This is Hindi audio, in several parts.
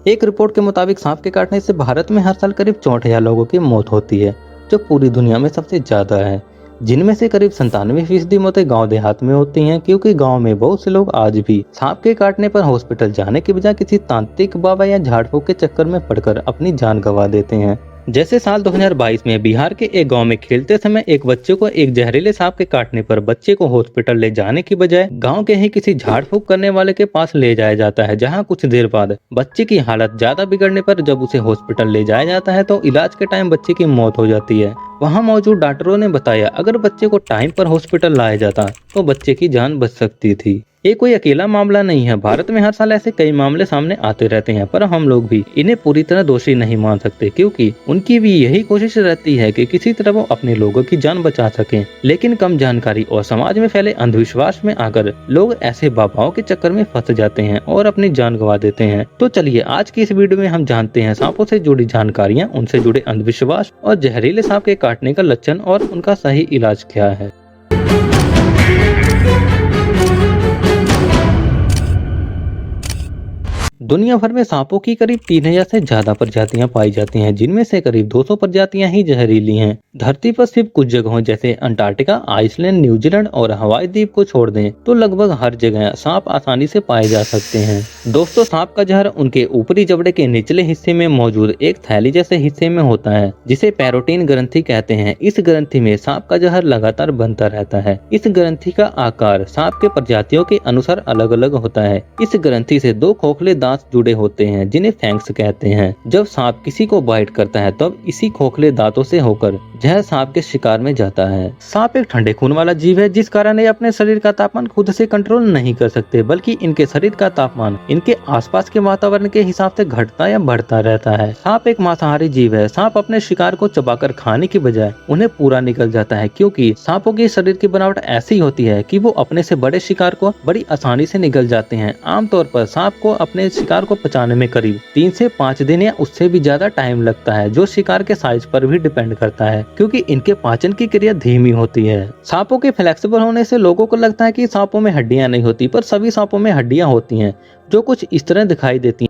एक रिपोर्ट के मुताबिक सांप के काटने से भारत में हर साल करीब 64,000 लोगों की मौत होती है, जो पूरी दुनिया में सबसे ज्यादा है। जिनमें से करीब 97% मौतें गांव देहात में होती हैं, क्योंकि गांव में बहुत से लोग आज भी सांप के काटने पर हॉस्पिटल जाने के बजाय किसी तांत्रिक बाबा या झाड़ फूक के चक्कर में पड़कर अपनी जान गंवा देते हैं। जैसे साल 2022 में बिहार के एक गांव में खेलते समय एक बच्चे को एक जहरीले सांप के काटने पर बच्चे को हॉस्पिटल ले जाने की बजाय गांव के ही किसी झाड़ फूक करने वाले के पास ले जाया जाता है, जहां कुछ देर बाद बच्चे की हालत ज्यादा बिगड़ने पर जब उसे हॉस्पिटल ले जाया जाता है तो इलाज के टाइम बच्चे की मौत हो जाती है। वहां मौजूद डॉक्टरों ने बताया, अगर बच्चे को टाइम पर हॉस्पिटल लाया जाता तो बच्चे की जान बच सकती थी। ये कोई अकेला मामला नहीं है, भारत में हर साल ऐसे कई मामले सामने आते रहते हैं, पर हम लोग भी इन्हें पूरी तरह दोषी नहीं मान सकते, क्योंकि उनकी भी यही कोशिश रहती है कि किसी तरह वो अपने लोगों की जान बचा सकें। लेकिन कम जानकारी और समाज में फैले अंधविश्वास में आकर लोग ऐसे बाबाओं के चक्कर में फंस जाते हैं और अपनी जान गंवा देते हैं। तो चलिए आज की इस वीडियो में हम जानते हैं सांपों से जुड़ी जानकारियाँ, उनसे जुड़े अंधविश्वास और जहरीले सांप के काटने का लक्षण और उनका सही इलाज क्या है। दुनिया भर में सांपों की करीब 3,000 से ज्यादा प्रजातियां पाई जाती हैं, जिनमें से करीब 200 प्रजातियां ही जहरीली हैं। धरती पर सिर्फ कुछ जगहों जैसे अंटार्कटिका, आइसलैंड, न्यूजीलैंड और हवाई द्वीप को छोड़ दें तो लगभग हर जगह सांप आसानी से पाए जा सकते हैं। दोस्तों, सांप का जहर उनके ऊपरी जबड़े के निचले हिस्से में मौजूद एक थैली जैसे हिस्से में होता है, जिसे पैरोटीन ग्रंथि कहते हैं। इस ग्रंथि में सांप का जहर लगातार बनता रहता है। इस ग्रंथि का आकार सांप के प्रजातियों के अनुसार अलग अलग होता है। इस ग्रंथि से दो खोखले दांत जुड़े होते हैं, जिन्हें फैंक्स कहते हैं। जब सांप किसी को बाइट करता है तब इसी खोखले दांतों से होकर जहर सांप के शिकार में जाता है। सांप एक ठंडे खून वाला जीव है, जिस कारण ये अपने शरीर का तापमान खुद से कंट्रोल नहीं कर सकते, बल्कि इनके शरीर का तापमान इनके आसपास के वातावरण के हिसाब से घटता या बढ़ता रहता है। सांप एक मांसाहारी जीव है। सांप अपने शिकार को चबाकर खाने की बजाय उन्हें पूरा निगल जाता है, क्योंकि सांपों की शरीर की बनावट ऐसी होती है कि वो अपने से बड़े शिकार को बड़ी आसानी से निगल जाते हैं। आमतौर पर सांप को अपने शिकार को पचाने में करीब 3 से 5 दिन या उससे भी ज्यादा टाइम लगता है, जो शिकार के साइज पर भी डिपेंड करता है, क्योंकि इनके पाचन की क्रिया धीमी होती है। सांपों के फ्लेक्सिबल होने से लोगों को लगता है कि सांपों में हड्डियां नहीं होती, पर सभी सांपों में हड्डियां होती हैं, जो कुछ इस तरह दिखाई देती हैं।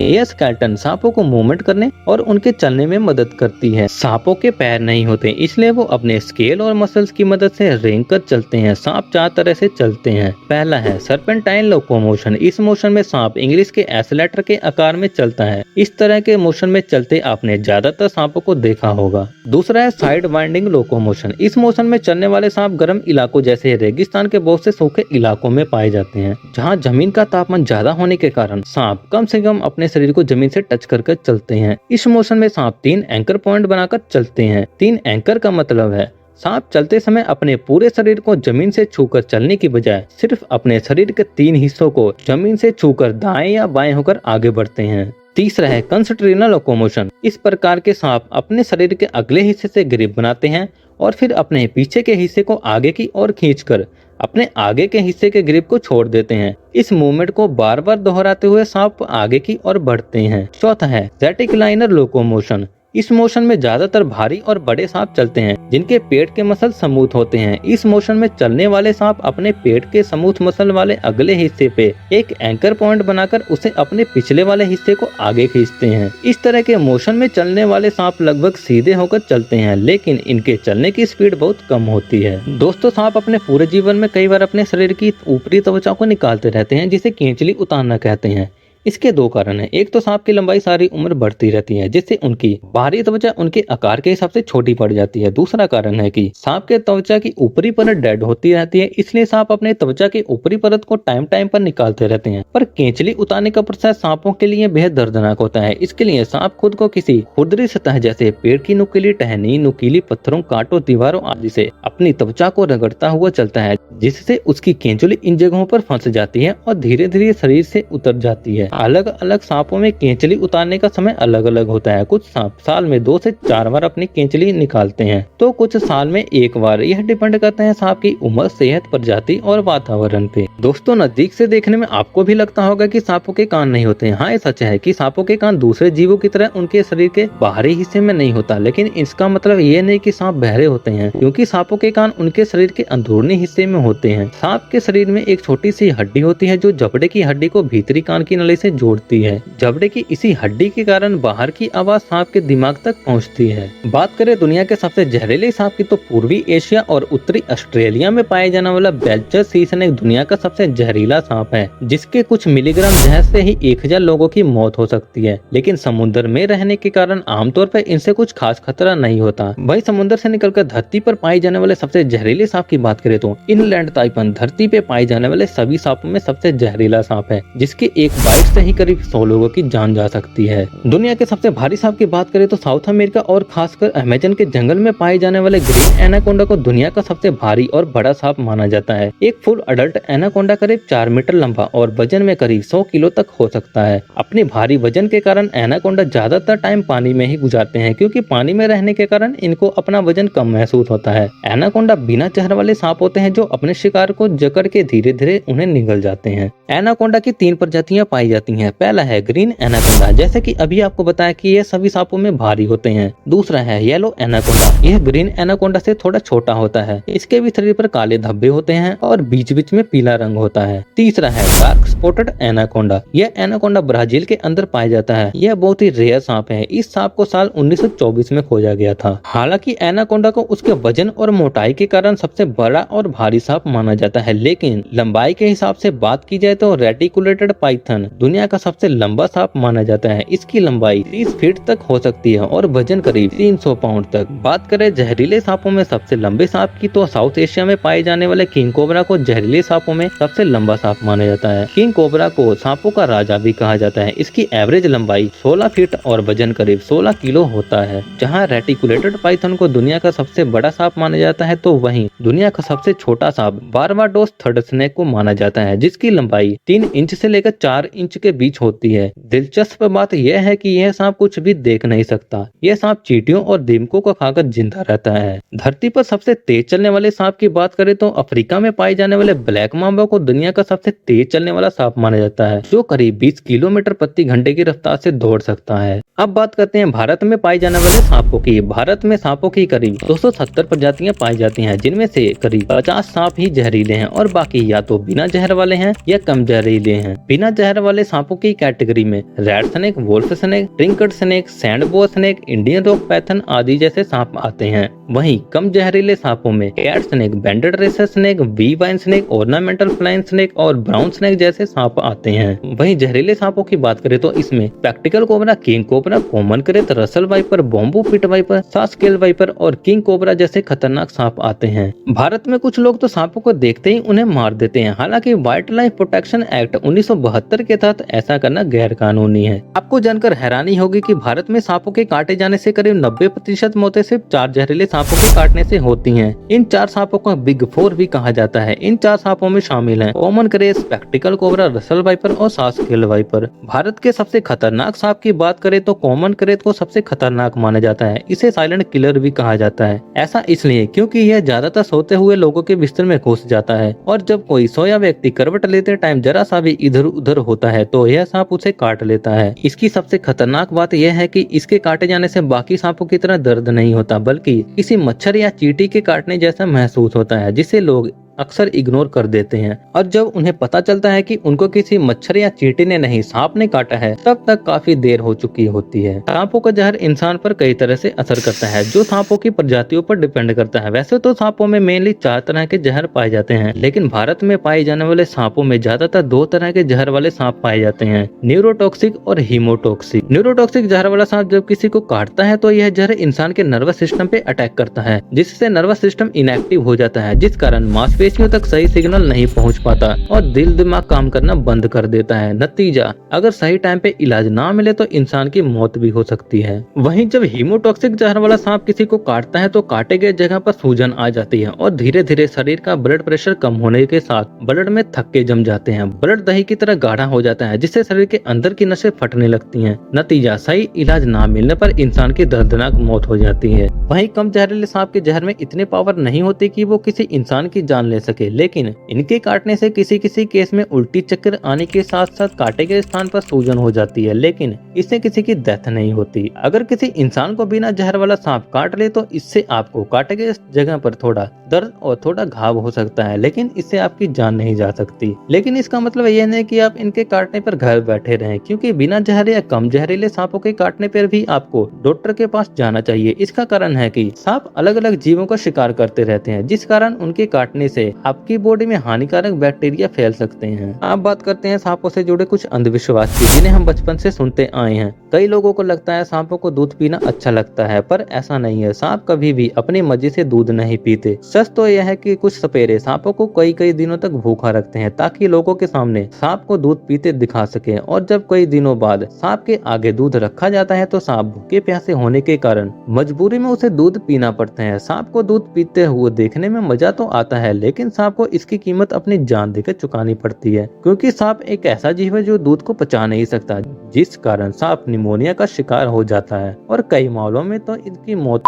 यह स्केलेटन सांपों को मूवमेंट करने और उनके चलने में मदद करती है। सांपों के पैर नहीं होते, इसलिए वो अपने स्केल और मसल्स की मदद से रेंग कर चलते हैं। सांप 4 तरह से चलते हैं। पहला है सर्पेंटाइन लोकोमोशन। इस मोशन में सांप इंग्लिश के एस लेटर के आकार में चलता है। इस तरह के मोशन में चलते आपने ज्यादातर सांपों को देखा होगा। दूसरा है साइड वाइंडिंग लोकोमोशन। इस मोशन में चलने वाले सांप गर्म इलाकों जैसे रेगिस्तान के बहुत से सूखे इलाकों में पाए जाते हैं, जहाँ जमीन का तापमान ज्यादा होने के कारण सांप कम से कम अपने शरीर को जमीन से टच कर चलते हैं। इस मोशन में सांप 3 एंकर पॉइंट बनाकर चलते हैं। 3 एंकर का मतलब है सांप चलते समय अपने पूरे शरीर को जमीन से छूकर चलने की बजाय सिर्फ अपने शरीर के 3 हिस्सों को जमीन से छूकर दाएं या बाएं होकर आगे बढ़ते हैं। तीसरा है कंसर्टिनल लोकोमोशन। इस प्रकार के सांप अपने शरीर के अगले हिस्से से ग्रिप बनाते हैं और फिर अपने पीछे के हिस्से को आगे की ओर खींचकर अपने आगे के हिस्से के ग्रिप को छोड़ देते हैं। इस मूवमेंट को बार बार दोहराते हुए सांप आगे की ओर बढ़ते हैं। चौथा है रेटिकुलाइनर लोकोमोशन। इस मोशन में ज्यादातर भारी और बड़े सांप चलते हैं, जिनके पेट के मसल स्मूथ होते हैं। इस मोशन में चलने वाले सांप अपने पेट के स्मूथ मसल वाले अगले हिस्से पे एक एंकर पॉइंट बनाकर उसे अपने पिछले वाले हिस्से को आगे खींचते हैं। इस तरह के मोशन में चलने वाले सांप लगभग सीधे होकर चलते हैं, लेकिन इनके चलने की स्पीड बहुत कम होती है। दोस्तों, सांप अपने पूरे जीवन में कई बार अपने शरीर की ऊपरी त्वचा को निकालते रहते हैं, जिसे केंचली उतारना कहते हैं। इसके 2 कारण हैं। एक तो सांप की लंबाई सारी उम्र बढ़ती रहती है, जिससे उनकी बाहरी त्वचा उनके आकार के हिसाब से छोटी पड़ जाती है। दूसरा कारण है कि सांप के त्वचा की ऊपरी परत डेड होती रहती है, इसलिए सांप अपने त्वचा की ऊपरी परत को टाइम टाइम पर निकालते रहते हैं। पर केंचली उतारने का प्रोसेस सांपों के लिए बेहद दर्दनाक होता है। इसके लिए सांप खुद को किसी खुरदरी सतह जैसे पेड़ की नुकीली टहनी, नुकीली पत्थरों, कांटों, दीवारों आदि से अपनी त्वचा को रगड़ता हुआ चलता है, जिससे उसकी केंचुली इन जगहों पर फंस जाती है और धीरे धीरे शरीर से उतर जाती है। अलग अलग सांपों में केंचली उतारने का समय अलग अलग होता है। कुछ सांप साल में 2 से 4 बार अपनी केंचली निकालते हैं, तो कुछ साल में 1 बार। यह डिपेंड करता है सांप की उम्र, सेहत, प्रजाति और वातावरण पे। दोस्तों, नजदीक से देखने में आपको भी लगता होगा कि सांपों के कान नहीं होते हैं। हाँ, ये सच है कि सांपों के कान दूसरे जीवों की तरह उनके शरीर के बाहरी हिस्से में नहीं होता, लेकिन इसका मतलब ये नहीं कि सांप बहरे होते हैं, क्योंकि सांपों के कान उनके शरीर के अंदरूनी हिस्से में होते हैं। सांप के शरीर में एक छोटी सी हड्डी होती है जो जबड़े की हड्डी को भीतरी कान की नली से जोड़ती है। जबड़े की इसी हड्डी के कारण बाहर की आवाज सांप के दिमाग तक पहुँचती है। बात करें दुनिया के सबसे जहरीले सांप की, तो पूर्वी एशिया और उत्तरी ऑस्ट्रेलिया में पाए जाने वाला बेल्चर सी स्नेक दुनिया का सबसे जहरीला सांप है, जिसके कुछ मिलीग्राम जहर से ही 1000 लोगों की मौत हो सकती है। लेकिन समुद्र में रहने के कारण आमतौर पर इनसे कुछ खास खतरा नहीं होता। वही समुद्र से निकलकर धरती पर पाए जाने वाले सबसे जहरीले सांप की बात करें तो इनलैंड ताइपन धरती पे पाए जाने वाले सभी सांपों में सबसे जहरीला सांप है, जिसके एक बाइट से ही करीब 100 लोगों की जान जा सकती है। दुनिया के सबसे भारी सांप की बात करें तो साउथ अमेरिका और खासकर अमेजन के जंगल में पाए जाने वाले ग्रीन एनाकोंडा को दुनिया का सबसे भारी और बड़ा सांप माना जाता है। एक फुल अडल्ट एनाकोंडा करीब 4 मीटर लंबा और वजन में करीब 100 किलो तक हो सकता है। अपने भारी वजन के कारण एनाकोंडा ज्यादातर टाइम पानी में ही गुजारते हैं, क्योंकि पानी में रहने के कारण इनको अपना वजन कम महसूस होता है। एनाकोंडा बिना जहर वाले सांप होते हैं जो अपने शिकार को जकड़ के धीरे धीरे उन्हें निगल जाते हैं। एनाकोंडा की 3 प्रजातियां पाई जाती हैं। पहला है ग्रीन एनाकोंडा, जैसे कि अभी आपको बताया कि यह सभी सांपों में भारी होते हैं। दूसरा है येलो एनाकोंडा, यह ग्रीन एनाकोंडा से थोड़ा छोटा होता है। इसके भी शरीर पर काले धब्बे होते हैं और बीच बीच में पीला रंग होता है। तीसरा है डार्क स्पॉटेड एनाकोंडा, यह एनाकोंडा ब्राजील के अंदर पाया जाता है। यह बहुत ही रेयर सांप है। इस सांप को साल 1924 में खोजा गया था। हालांकि एनाकोंडा को उसके वजन और मोटाई के कारण सबसे बड़ा और भारी सांप माना जाता है, लेकिन लंबाई के हिसाब से बात की जाए तो रेटिकुलेटेड पाइथन दुनिया का सबसे लंबा सांप माना जाता है। इसकी लंबाई 30 फीट तक हो सकती है और वजन करीब 300 पाउंड तक। बात करें जहरीले सांपों में सबसे लंबे सांप की, तो साउथ एशिया में पाए जाने वाले किंग कोबरा को जहरीले सांपों में सबसे लंबा सांप माना जाता है। किंग कोबरा को सांपों का राजा भी कहा जाता है। इसकी एवरेज लंबाई 16 फीट और वजन करीब 16 किलो होता है। जहां रेटिकुलेटेड पाइथन को दुनिया का सबसे बड़ा सांप माना जाता है, तो वहीं दुनिया का सबसे छोटा सांप बारबाडोस थर्ड स्नेक को माना जाता है, जिसकी लंबाई 3 इंच से लेकर 4 इंच के बीच होती है। दिलचस्प बात यह है कि यह सांप कुछ भी देख नहीं सकता। यह सांप चींटियों और दीमकों को खाकर जिंदा रहता है। धरती पर सबसे तेज चलने वाले सांप की बात करें तो अफ्रीका में पाए जाने वाले ब्लैक मांबा को दुनिया का सबसे तेज चलने वाला सांप माना जाता है, जो करीब 20 किलोमीटर प्रति घंटे की रफ्तार से दौड़ सकता है। अब बात करते हैं भारत में पाए जाने वाले सांपों की। भारत में सांपों की करीब 270 प्रजातियां पाई जाती हैं, जिनमें से करीब 50 सांप ही जहरीले हैं और बाकी या तो बिना जहर वाले हैं या कम जहरीले हैं। बिना जहर वाले सांपों की कैटेगरी में red snake, wolf snake, trinket snake, sand boa snake, Indian rock python आदि जैसे सांप आते हैं। वहीं कम जहरीले सांपों में cat snake, banded racer snake, वी vine snake, ornamental flying snake और ब्राउन स्नेक जैसे सांप आते हैं। वहीं जहरीले सांपों की बात करें तो इसमें spectacled cobra, king cobra, common krait, Russell viper, bamboo pit viper, saw scaled viper और किंग कोबरा जैसे खतरनाक सांप आते हैं। भारत में कुछ लोग तो सांपों को देखते ही उन्हें मार देते हैं। हालांकि वाइल्ड लाइफ प्रोटेक्शन एक्ट 1972 के तहत ऐसा करना गैर कानूनी है। आपको जानकर हैरानी होगी कि भारत में सांपों के काटे जाने से करीब 90% मौतें सिर्फ 4 जहरीले सांपों के काटने से होती हैं। इन 4 सांपों को बिग 4 भी कहा जाता है। इन 4 सांपों में शामिल हैं common krait, practical cobra, Russell viper और सास्केल वाइपर। भारत के सबसे खतरनाक सांप की बात करें तो कॉमन क्रेत को सबसे खतरनाक माना जाता है। इसे साइलेंट किलर भी कहा जाता है। ऐसा इसलिए क्योंकि यह ज्यादातर सोते हुए लोगों के बिस्तर में घुस जाता है और जब कोई सोया व्यक्ति करवट लेते टाइम जरा सा भी इधर उधर होता है तो यह सांप उसे काट लेता है। इसकी सबसे खतरनाक बात यह है कि इसके काटे जाने से बाकी सांपों की तरह दर्द नहीं होता, बल्कि किसी मच्छर या चींटी के काटने जैसा महसूस होता है, जिसे लोग अक्सर इग्नोर कर देते हैं। और जब उन्हें पता चलता है कि उनको किसी मच्छर या चींटी ने नहीं सांप ने काटा है, तब तक काफी देर हो चुकी होती है। सांपों का जहर इंसान पर कई तरह से असर करता है, जो सांपों की प्रजातियों पर डिपेंड करता है। वैसे तो सांपों में मेनली 4 तरह के जहर पाए जाते हैं, लेकिन भारत में पाए जाने वाले सांपों में ज्यादातर 2 तरह के जहर वाले सांप पाए जाते हैं, न्यूरोटॉक्सिक और हीमोटॉक्सिक। न्यूरोटॉक्सिक जहर वाला सांप जब किसी को काटता है तो यह जहर इंसान के नर्वस सिस्टम पे अटैक करता है, जिससे नर्वस सिस्टम इनएक्टिव हो जाता है, जिस कारण मांसपेशियों तक सही सिग्नल नहीं पहुंच पाता और दिल दिमाग काम करना बंद कर देता है। नतीजा, अगर सही टाइम पे इलाज ना मिले तो इंसान की मौत भी हो सकती है। वहीं जब हीमोटॉक्सिक जहर वाला सांप किसी को काटता है तो काटे गए जगह पर सूजन आ जाती है और धीरे धीरे शरीर का ब्लड प्रेशर कम होने के साथ ब्लड में थक्के जम जाते हैं। ब्लड दही की तरह गाढ़ा हो जाता है, जिससे शरीर के अंदर की नसें फटने लगती हैं। नतीजा, सही इलाज ना मिलने पर इंसान की दर्दनाक मौत हो जाती है। वहीं कम जहरीले सांप के जहर में इतने पावर नहीं होती कि वो किसी इंसान की जान ले ले सके, लेकिन इनके काटने से किसी किसी केस में उल्टी चक्कर आने के साथ साथ काटे गए स्थान पर सूजन हो जाती है, लेकिन इससे किसी की डेथ नहीं होती। अगर किसी इंसान को बिना जहर वाला सांप काट ले तो इससे आपको काटे गए जगह पर थोड़ा दर्द और थोड़ा घाव हो सकता है, लेकिन इससे आपकी जान नहीं जा सकती। लेकिन इसका मतलब यह नहीं कि आप इनके काटने पर घर बैठे रहें, क्योंकि बिना जहर या कम जहरीले सांपों के काटने पर भी आपको डॉक्टर के पास जाना चाहिए। इसका कारण है कि सांप अलग अलग जीवों का शिकार करते रहते हैं, जिस कारण उनके काटने से आपकी बॉडी में हानिकारक बैक्टीरिया फैल सकते हैं। आप बात करते हैं सांपों से जुड़े कुछ अंधविश्वास की, जिन्हें हम बचपन से सुनते आए हैं। कई लोगों को लगता है सांपों को दूध पीना अच्छा लगता है, पर ऐसा नहीं है। सांप कभी भी अपनी मर्जी से दूध नहीं पीते। सच तो यह है कि कुछ सपेरे सांपों को कई कई दिनों तक भूखा रखते हैं, ताकि लोगों के सामने सांप को दूध पीते दिखा सके। और जब कई दिनों बाद सांप के आगे दूध रखा जाता है तो सांप भूखे प्यासे होने के कारण मजबूरी में उसे दूध पीना पड़ता है। सांप को दूध पीते हुए देखने में मजा तो आता है, लेकिन सांप को इसकी कीमत अपनी जान देकर चुकानी पड़ती है, क्योंकि सांप एक ऐसा जीव है जो दूध को पचा नहीं सकता, जिस कारण सांप निमोनिया का शिकार हो जाता है और कई मामलों में तो इनकी मौत।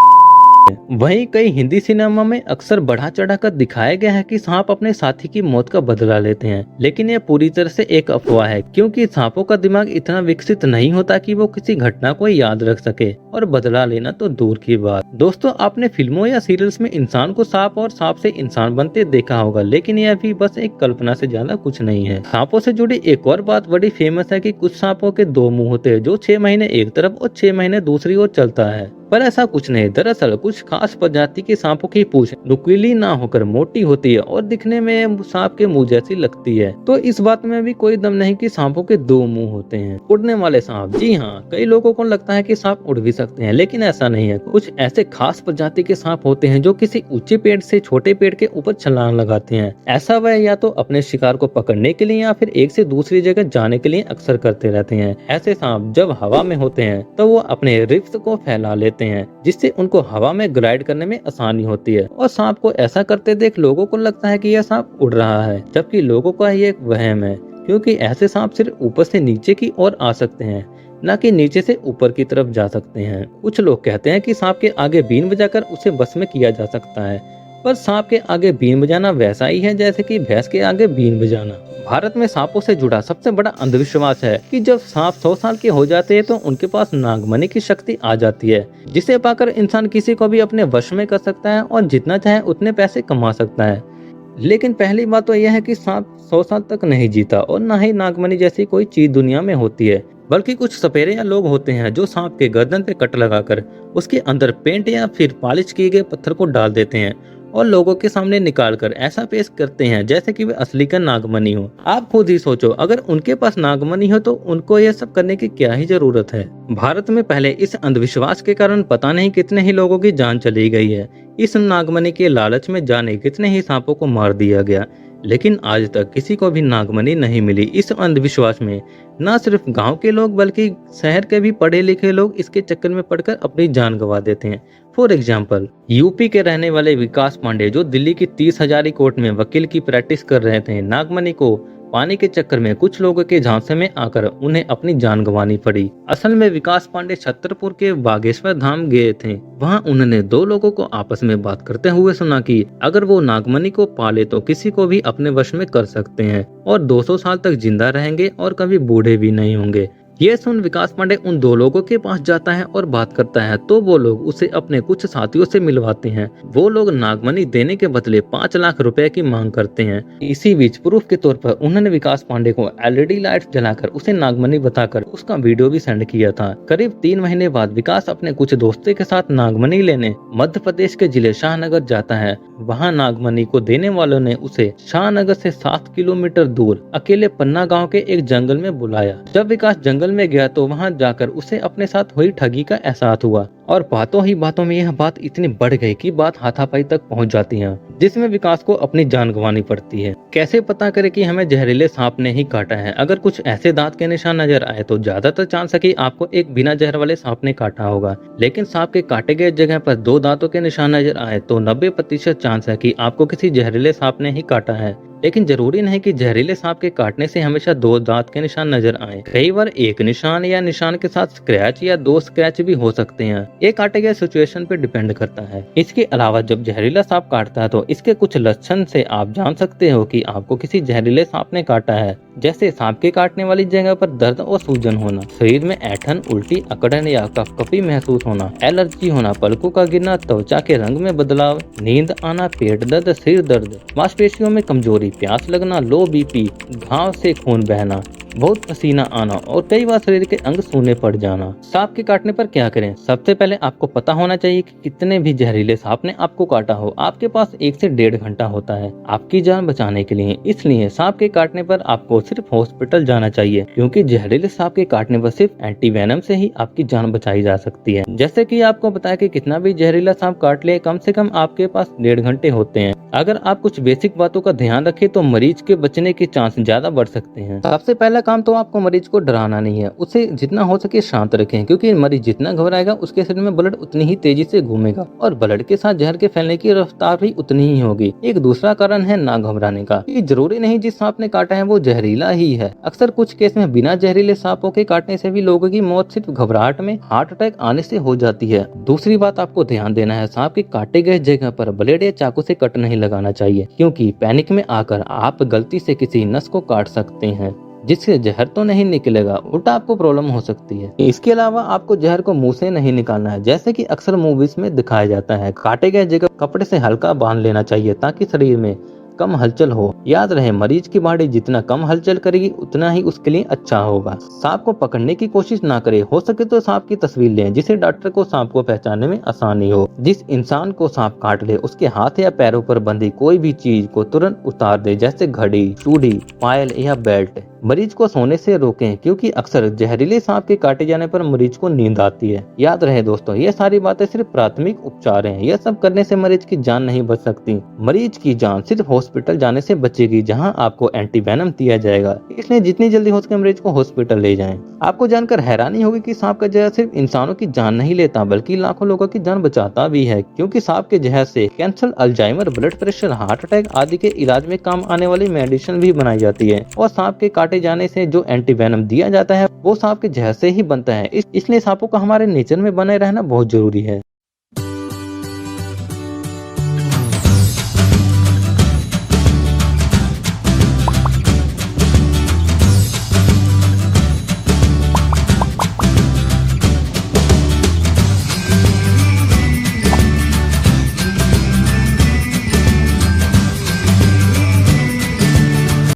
वहीं कई हिंदी सिनेमा में अक्सर बढ़ा चढ़ाकर दिखाया गया है कि सांप अपने साथी की मौत का बदला लेते हैं, लेकिन यह पूरी तरह से एक अफवाह है, क्योंकि सांपों का दिमाग इतना विकसित नहीं होता कि वो किसी घटना को याद रख सके, और बदला लेना तो दूर की बात। दोस्तों, आपने फिल्मों या सीरियल्स में इंसान को सांप और सांप से इंसान बनते देखा होगा, लेकिन यह भी बस एक कल्पना से ज्यादा कुछ नहीं है। सांपों से जुड़ी एक और बात बड़ी फेमस है कि कुछ सांपों के दो मुंह होते हैं, जो 6 महीने एक तरफ और 6 महीने दूसरी ओर चलता है। पर ऐसा कुछ नहीं। दरअसल कुछ खास प्रजाति के सांपों की पूंछ नुकीली ना होकर मोटी होती है और दिखने में सांप के मुंह जैसी लगती है। तो इस बात में भी कोई दम नहीं कि सांपों के दो मुंह होते हैं। उड़ने वाले सांप, जी हाँ, कई लोगों को लगता है कि सांप उड़ भी सकते हैं, लेकिन ऐसा नहीं है। कुछ ऐसे खास प्रजाति के सांप होते हैं जो किसी ऊंचे पेड़ से छोटे पेड़ के ऊपर छलांग लगाते हैं। ऐसा वह या तो अपने शिकार को पकड़ने के लिए या फिर एक से दूसरी जगह जाने के लिए अक्सर करते रहते हैं। ऐसे सांप जब हवा में होते हैं तो वो अपने रिब्स को फैला लेते हैं, जिससे उनको हवा में ग्लाइड करने में आसानी होती है। और सांप को ऐसा करते देख लोगों को लगता है कि यह सांप उड़ रहा है, जबकि लोगों का ये एक वहम है, क्योंकि ऐसे सांप सिर्फ ऊपर से नीचे की ओर आ सकते हैं, न कि नीचे से ऊपर की तरफ जा सकते हैं। कुछ लोग कहते हैं कि सांप के आगे बीन बजाकर उसे बस में किया जा सकता है, पर सांप के आगे बीन बजाना वैसा ही है जैसे कि भैंस के आगे बीन बजाना। भारत में सांपों से जुड़ा सबसे बड़ा अंधविश्वास है कि जब सांप 100 साल के हो जाते हैं तो उनके पास नागमणि की शक्ति आ जाती है, जिसे पाकर इंसान किसी को भी अपने वश में कर सकता है और जितना चाहे उतने पैसे कमा सकता है। लेकिन पहली बात तो यह है कि सांप 100 साल तक नहीं जीता और न ही नागमणि जैसी कोई चीज दुनिया में होती है, बल्कि कुछ सपेरे या लोग होते हैं जो सांप के गर्दन पे कट लगाकर उसके अंदर पेंट या फिर पॉलिश किए गए पत्थर को डाल देते हैं और लोगों के सामने निकालकर ऐसा पेश करते हैं जैसे कि वे असली का नागमणि हो। आप खुद ही सोचो, अगर उनके पास नागमणि हो तो उनको यह सब करने की क्या ही जरूरत है। भारत में पहले इस अंधविश्वास के कारण पता नहीं कितने ही लोगों की जान चली गई है। इस नागमणि के लालच में जाने कितने ही सांपों को मार दिया गया, लेकिन आज तक किसी को भी नागमणि नहीं मिली। इस अंधविश्वास में न सिर्फ गांव के लोग बल्कि शहर के भी पढ़े लिखे लोग इसके चक्कर में पड़कर अपनी जान गंवा देते हैं। फॉर एग्जाम्पल, यूपी के रहने वाले विकास पांडे, जो दिल्ली की 30 हजारी कोर्ट में वकील की प्रैक्टिस कर रहे थे, नागमणि को पाने के चक्कर में कुछ लोगों के झांसे में आकर उन्हें अपनी जान गंवानी पड़ी। असल में विकास पांडे छतरपुर के बागेश्वर धाम गए थे। वहां उन्होंने 2 लोगों को आपस में बात करते हुए सुना कि अगर वो नागमणि को पाले तो किसी को भी अपने वश में कर सकते हैं और 200 साल तक जिंदा रहेंगे और कभी बूढ़े भी नहीं होंगे। ये सुन विकास पांडे उन 2 लोगों के पास जाता है और बात करता है, तो वो लोग उसे अपने कुछ साथियों से मिलवाते हैं। वो लोग नागमणि देने के बदले 5 लाख रुपए की मांग करते हैं। इसी बीच प्रूफ के तौर पर उन्होंने विकास पांडे को LED लाइट जलाकर उसे नागमणि बताकर उसका वीडियो भी सेंड किया था। करीब 3 महीने बाद विकास अपने कुछ दोस्तों के साथ नागमणि लेने मध्य प्रदेश के जिले शाहनगर जाता है। वहाँ नागमणि को देने वालों ने उसे शाहनगर से 7 किलोमीटर दूर अकेले पन्ना गाँव के एक जंगल में बुलाया। जब विकास जंगल में गया तो वहां जाकर उसे अपने साथ हुई ठगी का एहसास हुआ और बातों ही बातों में यह बात इतनी बढ़ गई कि बात हाथापाई तक पहुंच जाती है, जिसमें विकास को अपनी जान गंवानी पड़ती है। कैसे पता करे कि हमें जहरीले सांप ने ही काटा है? अगर कुछ ऐसे दांत के निशान नजर आए तो ज्यादातर चांस है कि आपको एक बिना जहर वाले सांप ने काटा होगा, लेकिन सांप के काटे गए जगह पर 2 दांतों के निशान नजर आए तो 90% चांस है कि आपको किसी जहरीले सांप ने ही काटा है। लेकिन जरूरी नहीं कि जहरीले सांप के काटने से हमेशा 2 दांत के निशान नजर आए। कई बार एक निशान या निशान के साथ स्क्रैच या 2 स्क्रैच भी हो सकते हैं। ये काटे गए सिचुएशन पे डिपेंड करता है। इसके अलावा जब जहरीला सांप काटता है तो इसके कुछ लक्षण से आप जान सकते हो कि आपको किसी जहरीले सांप ने काटा है, जैसे सांप के काटने वाली जगह पर दर्द और सूजन होना, शरीर में ऐंठन, उल्टी, अकड़न या कपकपी महसूस होना, एलर्जी होना, पलकों का गिरना, त्वचा के रंग में बदलाव, नींद आना, पेट दर्द, सिर दर्द, मांसपेशियों में कमजोरी, प्यास लगना, लो बीपी, घाव से खून बहना, बहुत पसीना आना और कई बार शरीर के अंग सूने पड़ जाना। सांप के काटने पर क्या करें? सबसे पहले आपको पता होना चाहिए कि कितने भी जहरीले सांप ने आपको काटा हो, आपके पास 1 से 1.5 घंटा होता है आपकी जान बचाने के लिए। इसलिए सांप के काटने पर आपको सिर्फ हॉस्पिटल जाना चाहिए, क्योंकि जहरीले सांप के काटने पर सिर्फ एंटीवेनम से ही आपकी जान बचाई जा सकती है। जैसे कि आपको बताया कि कितना भी जहरीला सांप काट ले, कम से कम आपके पास 1.5 घंटे होते हैं। अगर आप कुछ बेसिक बातों का ध्यान रखें तो मरीज के बचने के चांस ज्यादा बढ़ सकते हैं। सबसे पहला काम तो आपको मरीज को डराना नहीं है, उसे जितना हो सके शांत रखें, क्योंकि मरीज जितना घबराएगा उसके शरीर में ब्लड उतनी ही तेजी से घूमेगा और ब्लड के साथ जहर के फैलने की रफ्तार भी उतनी ही होगी। एक दूसरा कारण है ना घबराने का। ये जरूरी नहीं जिस सांप ने काटा है वो जहरीला ही है। अक्सर कुछ केस में बिना जहरीले सांपों के काटने से भी लोगों की मौत सिर्फ घबराहट में हार्ट अटैक आने से हो जाती है। दूसरी बात आपको ध्यान देना है, सांप के काटे गए जगह पर ब्लेड या चाकू से कट नहीं लगाना चाहिए, क्योंकि पैनिक में आकर आप गलती से किसी नस को काट सकते हैं, जिससे जहर तो नहीं निकलेगा, उल्टा आपको प्रॉब्लम हो सकती है। इसके अलावा आपको जहर को मुंह से नहीं निकालना है, जैसे कि अक्सर मूवीज में दिखाया जाता है। काटे गए जगह कपड़े से हल्का बांध लेना चाहिए ताकि शरीर में कम हलचल हो। याद रहे, मरीज की बॉडी जितना कम हलचल करेगी उतना ही उसके लिए अच्छा होगा। सांप को पकड़ने की कोशिश ना करें, हो सके तो सांप की तस्वीर लें, जिससे डॉक्टर को सांप को पहचानने में आसानी हो। जिस इंसान को सांप काट ले उसके हाथ या पैरों पर बंधी कोई भी चीज को तुरंत उतार दे, जैसे घड़ी, चूड़ी, पायल या बेल्ट। मरीज को सोने से रोकें, क्योंकि अक्सर जहरीले सांप के काटे जाने पर मरीज को नींद आती है। याद रहे दोस्तों, ये सारी बातें सिर्फ प्राथमिक उपचार हैं, यह सब करने से मरीज की जान नहीं बच सकती। मरीज की जान सिर्फ हॉस्पिटल जाने से बचेगी, जहां आपको एंटीवेनम दिया जाएगा। इसलिए जितनी जल्दी हो सके मरीज को हॉस्पिटल ले जाएं। आपको जानकर हैरानी होगी कि सांप का जहर सिर्फ इंसानों की जान नहीं लेता, बल्कि लाखों लोगों की जान बचाता भी है, क्योंकि सांप के जहर से cancer, Alzheimer, blood pressure, heart attack आदि के इलाज में काम आने वाली मेडिसिन भी बनाई जाती है। और सांप के काटे जाने से जो एंटीवेनम दिया जाता है वो सांप के जहर से ही बनता है। इसलिए सांपों का हमारे नेचर में बने रहना बहुत जरूरी है।